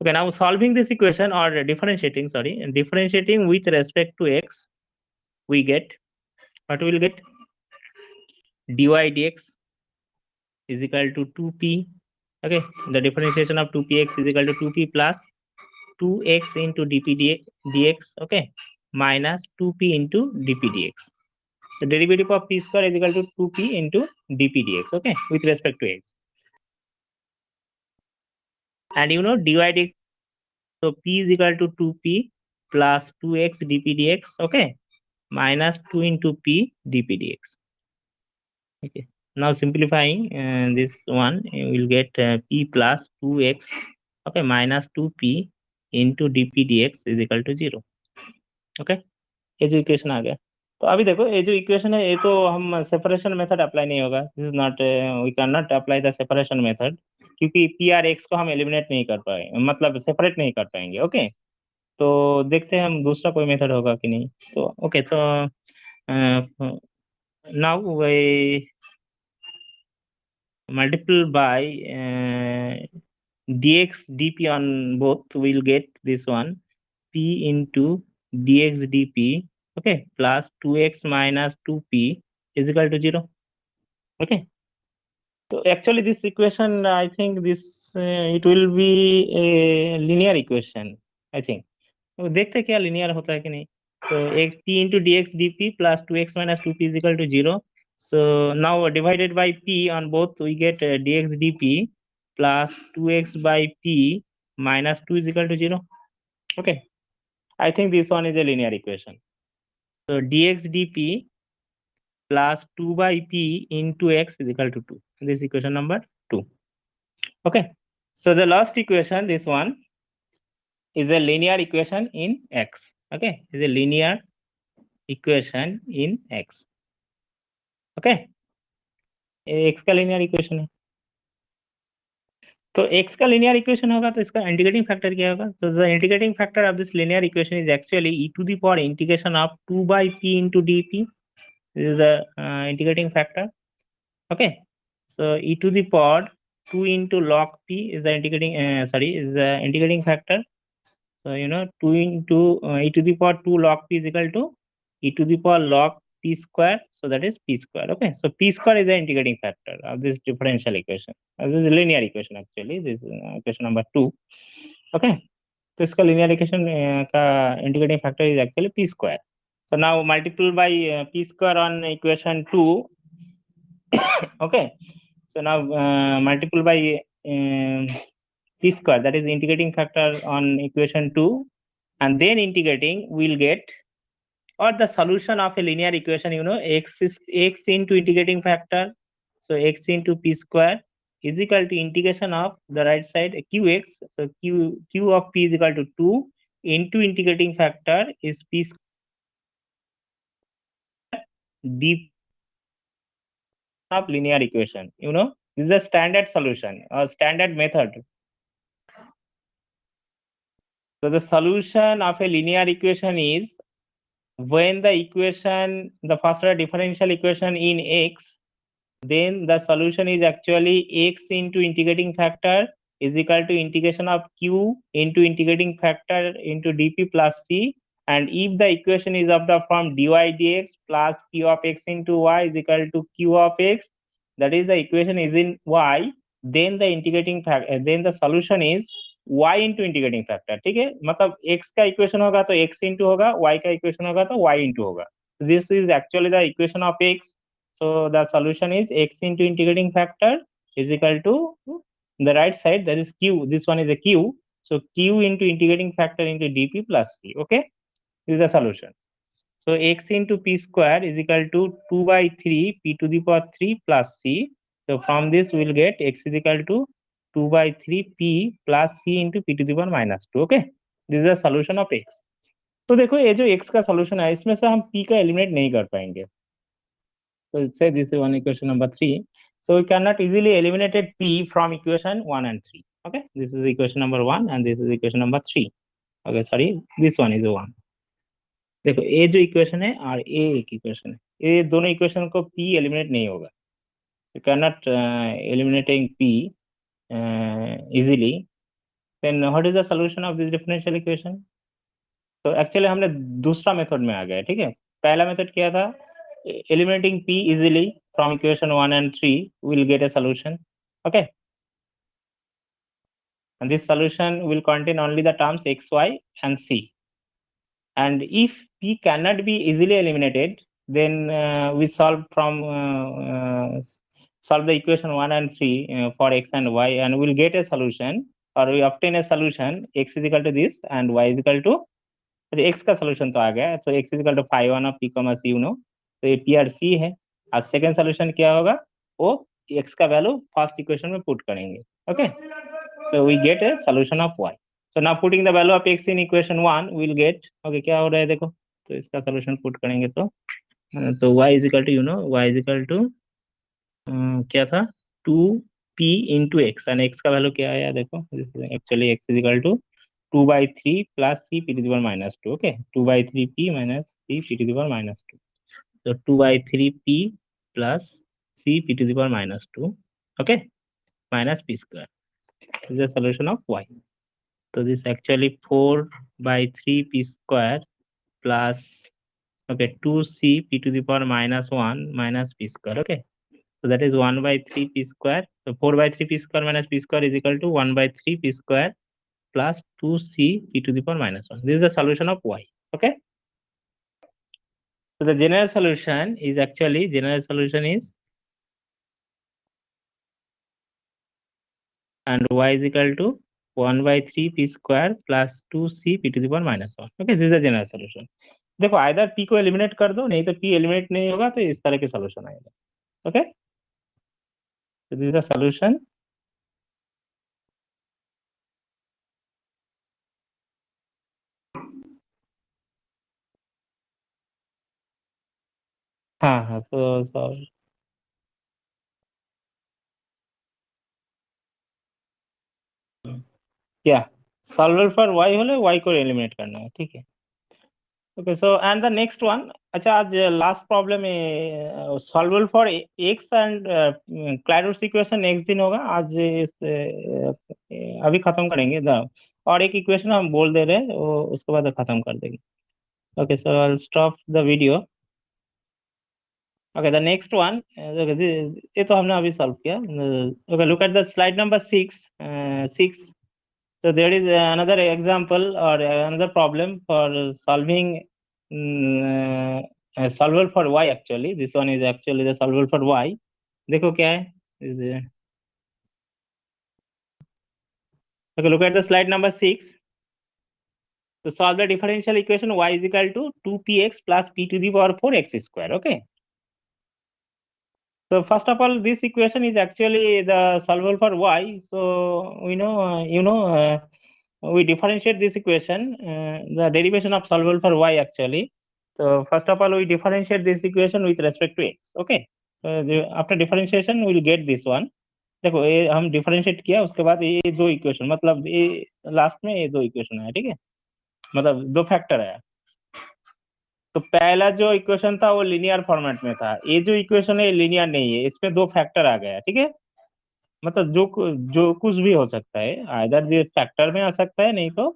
Okay, now solving this equation or differentiating, sorry, and differentiating with respect to x, we get what we will get dy dx is equal to 2p. Okay, the differentiation of 2px is equal to 2p plus 2x into dp dx, okay, minus 2p into dp dx. The derivative of p square is equal to 2p into dp dx, okay, with respect to x. And you know dy dx, so p is equal to 2p plus 2x dp dx, okay, minus 2 into p dp dx. Okay, now simplifying this one, you will get p plus 2x, okay, minus 2p into dp dx is equal to 0. Okay, ये जो equation आ गया. तो अभी देखो ये जो equation है ये तो हम सेपरेशन मेथड अप्लाई नहीं होगा. This is not, we can not apply the separation method क्योंकि पी आर एक्स को हम एलिमिनेट नहीं कर पाए, मतलब सेपरेट नहीं कर पाएंगे. ओके, तो देखते हैं हम दूसरा कोई मेथड होगा कि नहीं. तो ओके, तो now we multiple by dx dp on both, we'll get this one p into dx dp, okay, plus 2x minus 2p is equal to 0. Okay, so actually this equation, I think this it will be a linear equation, I think. तो देखते क्या linear होता है कि नहीं. तो एक p into dx dp plus 2x minus 2p is equal to 0. So now divided by p on both, we get dx dp plus 2x by p minus 2 is equal to 0. Okay, I think this one is a linear equation. So dx dp plus 2 by p into x is equal to 2. This equation number 2. Okay, so the last equation, this one is a linear equation in x. Okay, is a linear equation in x. Okay, x का linear equation है. तो x का linear equation होगा तो इसका integrating factor क्या होगा. So the integrating factor of this linear equation is actually e to the power integration of 2 by p into dp. This is the integrating factor. Okay, so e to the power 2 into log p is the integrating is the integrating factor. So you know 2 into e to the power 2 log p is equal to e to the power log p square. So that is p square. Okay, so p square is the integrating factor of this differential equation. This is a linear equation actually. This is equation number 2. Okay, so इसका linear equation का integrating factor is actually p square. So now multiple by p square on equation 2. Okay, so now multiple by p square, that is integrating factor on equation 2, and then integrating, we'll get, or the solution of a linear equation, you know, x into integrating factor. So x into p square is equal to integration of the right side qx. So q of p is equal to 2 into integrating factor is p square d of linear equation. This is a standard solution or standard method. So the solution of a linear equation is when the first order differential equation in x, then the solution is actually x into integrating factor is equal to integration of q into integrating factor into dp plus c. And if the equation is of the form dy dx plus q of x into y is equal to q of x, that is the equation is in y, then the integrating factor, then the solution is y into integrating factor. ठीक है, मतलब x का equation होगा तो x into होगा, y का equation होगा तो y into होगा. This is actually the equation of x. So the solution is x into integrating factor is equal to the right side, that is q. This one is a q. So q into integrating factor into dp plus c. Okay, this is the solution. So x into p square is equal to 2 by 3 p to the power 3 plus c. So from this we will get x is equal to 2 by 3 p plus c into p to the power minus 2. Okay, this is the solution of x. तो देखो ये जो x का solution है इसमें से हम p का एलिमिनेट नहीं कर पाएंगे. So say this is one equation number 3. So we cannot easily eliminate p from equation 1 and 3. Okay, this is equation number 1 and this is equation number 3. Okay, sorry, this one is 1. देखो ये जो equation है और ये एक equation है, ये दोनों इक्वेशन को p एलिमिनेट नहीं होगा. You cannot eliminating p easily. Then what is the solution of this differential equation? तो एक्चुअली हमने दूसरा मेथड में आ गए. ठीक है, पहला मेथड क्या था, eliminating p easily from equation 1 and 3 will get a solution. Okay, and this solution will contain only the terms x, y and c. And if p cannot be easily eliminated, then we solve the equation 1 and 3 for x and y, and we'll get a solution, or we obtain a solution x is equal to this and y is equal to, x का solution तो आ गया. So x is equal to phi 1 of p comma c. तो ये p और c है. और second solution क्या होगा, वो x का वैल्यू फर्स्ट इक्वेशन में पुट करेंगे. Okay, so we get a solution of y. So now putting the value of x in equation 1 we'll get, okay, क्या हो रहा है देखो, तो इसका solution पुट करेंगे तो y is equal to y is equal to क्या था 2p into x, and x का वैल्यू क्या आया देखो, actually x is equal to 2 by 3 plus c p to the power minus 2. Okay, 2 by 3p minus c p to the power minus 2. So 2 by 3p plus c p to the power minus 2. Okay, minus p square is the solution of y. So this actually 4 by 3p square plus, okay, 2c p to the power minus 1 minus p square. Okay, so that is 1 by 3p square. So 4 by 3p square minus p square is equal to 1 by 3p square plus 2c p to the power minus 1. This is the solution of y. Okay, so the general solution is and y is equal to 1 by 3p square plus 2c p to the power minus 1. Okay, this is the general solution. देखो either p को eliminate कर दो, नहीं तो p eliminate नहीं होगा तो इस तरह के सॉल्यूशन आएगा. Okay, so this is the solution. हाँ हाँ, so क्या सॉल्वर फॉर y होले y को एलिमिनेट करना है. ठीक है, okay, so and the next one. अच्छा, आज लास्ट प्रॉब्लम है सॉल्वर फॉर x एंड क्लैडोस इक्वेशन नेक्स्ट दिन होगा. आज अभी खत्म करेंगे और एक इक्वेशन हम बोल दे रहे हैं उसके बाद खत्म कर देंगे. Okay, so I will stop the video. Okay, the next one, ये तो हमने अभी सॉल्व किया. Okay, look at the slide number 6. So there is another example or another problem for solving solver for y. Actually this one is actually the solver for y. देखो क्या है. Okay, look at the slide number 6. To solve the differential equation y is equal to 2px plus p to the power 4x square. Okay, So first of all, this equation is actually the solvable for y. So we know, we differentiate this equation, the derivation of solvable for y actually. So first of all, we differentiate this equation with respect to x. Okay. After differentiation, we will get this one. देखो ये हम differentiate किया, उसके बाद ये दो equation, मतलब ये लास्ट में ये दो इक्वेशन है, ठीक है, मतलब दो फैक्टर है। तो पहला जो इक्वेशन था वो लीनियर फॉर्मेट में था, ये जो इक्वेशन है लीनियर नहीं है, इसमें दो फैक्टर आ गया, ठीक है, मतलब जो कुछ भी हो सकता है, आइदर ये फैक्टर में आ सकता है, नहीं तो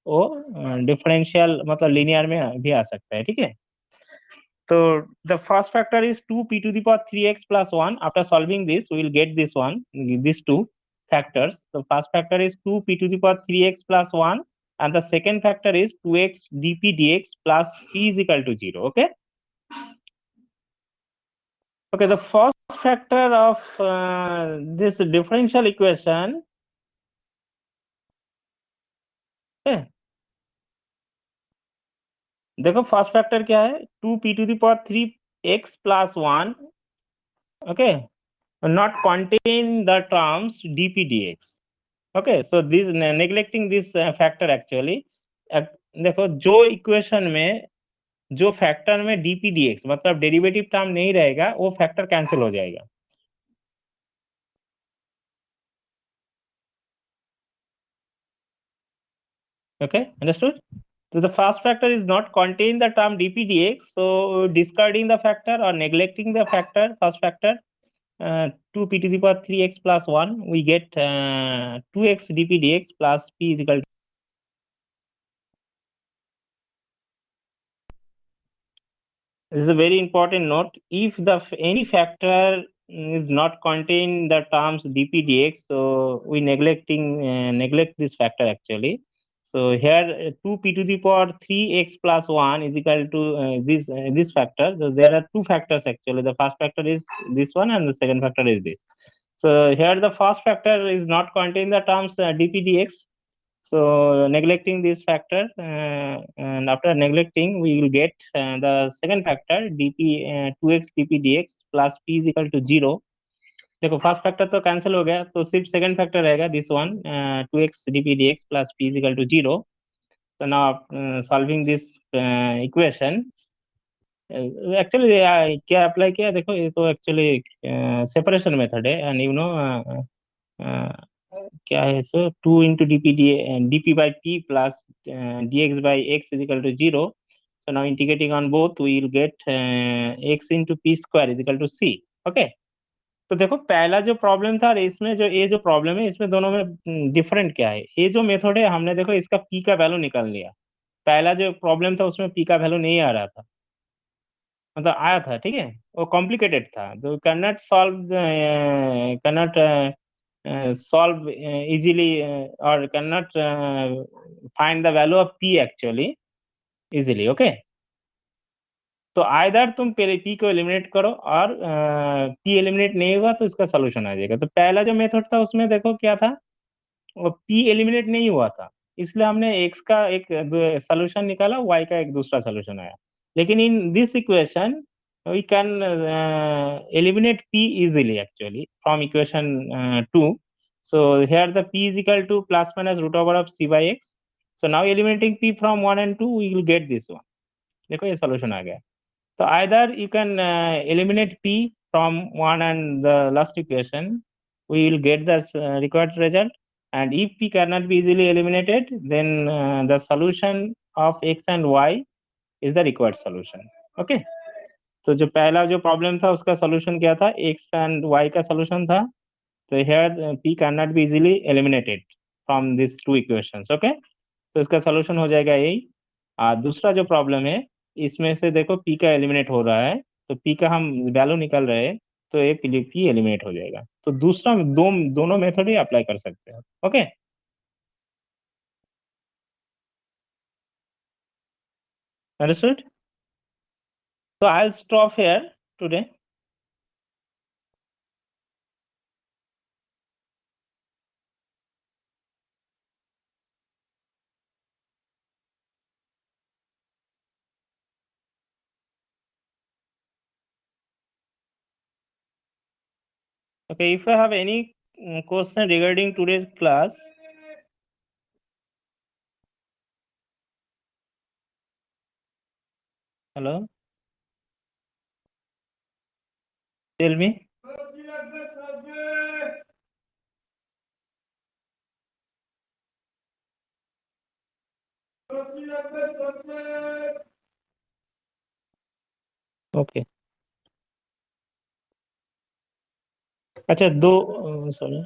वो डिफरेंशियल मतलब लीनियर में भी आ सकता है, ठीक है। So the first factor is 2p to the power 3x plus 1. After solving this, we will get this one, these two factors. The first factor is 2p to the power 3x plus 1. And the second factor is 2x dp dx plus p is equal to 0. Okay. Okay. The first factor of this differential equation. Okay. देखो first factor क्या है, 2p to the power 3x plus 1. Okay. Not contain the terms dp dx. Okay, so this neglecting this factor actually, देखो जो equation में जो factor में dp dx मतलब derivative term नहीं रहेगा, वो फैक्टर कैंसिल हो जाएगा। Okay, understood? So the first factor is not contain the term dp dx, so discarding the factor or neglecting the factor, first factor, 2p to the power 3x plus 1, we get 2x dp dx plus p is equal to. This is a very important note. If any factor is not contained the terms dp dx, so we neglect this factor actually. So here 2p to the power 3x plus 1 is equal to this factor. So there are two factors actually. The first factor is this one and the second factor is this. So here the first factor is not contain the terms dp dx. So neglecting this factor, and after neglecting, we will get the second factor dp 2x dp dx plus p is equal to 0. देखो first factor तो cancel हो गया, तो सिर्फ second factor रहेगा, this one 2x dp dx plus p is equal to 0. So now solving this equation, actually क्या apply किया, देखो ये तो एक्चुअली सेपरेशन मेथड है, एंड यू नो क्या है, सो 2 into dp by p plus dx by x is equal to 0. So now integrating on both, we will get x into p square is equal to c. Okay. तो देखो पहला जो problem था और इसमें जो ये जो प्रॉब्लम है, इसमें दोनों में डिफरेंट क्या है, ये जो मेथड है हमने देखो इसका p का वैल्यू निकाल लिया, पहला जो प्रॉब्लम था उसमें p का वैल्यू नहीं आ रहा था, मतलब आया था, ठीक है, वो कॉम्प्लिकेटेड था, तो solve easily or cannot find the value of p actually easily. Okay, तो आइदर तुम पहले p को एलिमिनेट करो और p एलिमिनेट नहीं हुआ तो इसका सोल्यूशन आ जाएगा। तो पहला जो मेथड था उसमें देखो क्या था, वो p एलिमिनेट नहीं हुआ था, इसलिए हमने x का एक सोल्यूशन निकाला, y का एक दूसरा सोल्यूशन आया। लेकिन in this equation we can eliminate p easily actually from equation 2. So here the p is equal to plus minus root over of c by x. So now eliminating p from 1 and 2, we will get this one. देखो ये solution आ गया। So either you can eliminate p from 1 and the last equation, we will get the required result. And if p cannot be easily eliminated, then the solution of x and y is the required solution. Okay. तो जो पहला जो problem था उसका solution क्या था, x and Y का solution था, तो here P can not be easily eliminated from this two equations. Okay, तो इसका सोल्यूशन हो जाएगा यही। दूसरा जो प्रॉब्लम है, इसमें से देखो पी का एलिमिनेट हो रहा है, तो पी का हम वैल्यू निकल रहे हैं, तो ये पी एलिमिनेट हो जाएगा। तो दूसरा दोनों मेथड ही अप्लाई कर सकते हैं। Okay, understood? So I'll stop here today. Okay, if you have any question regarding today's class, hello, tell me. Okay. अच्छा दो सॉरी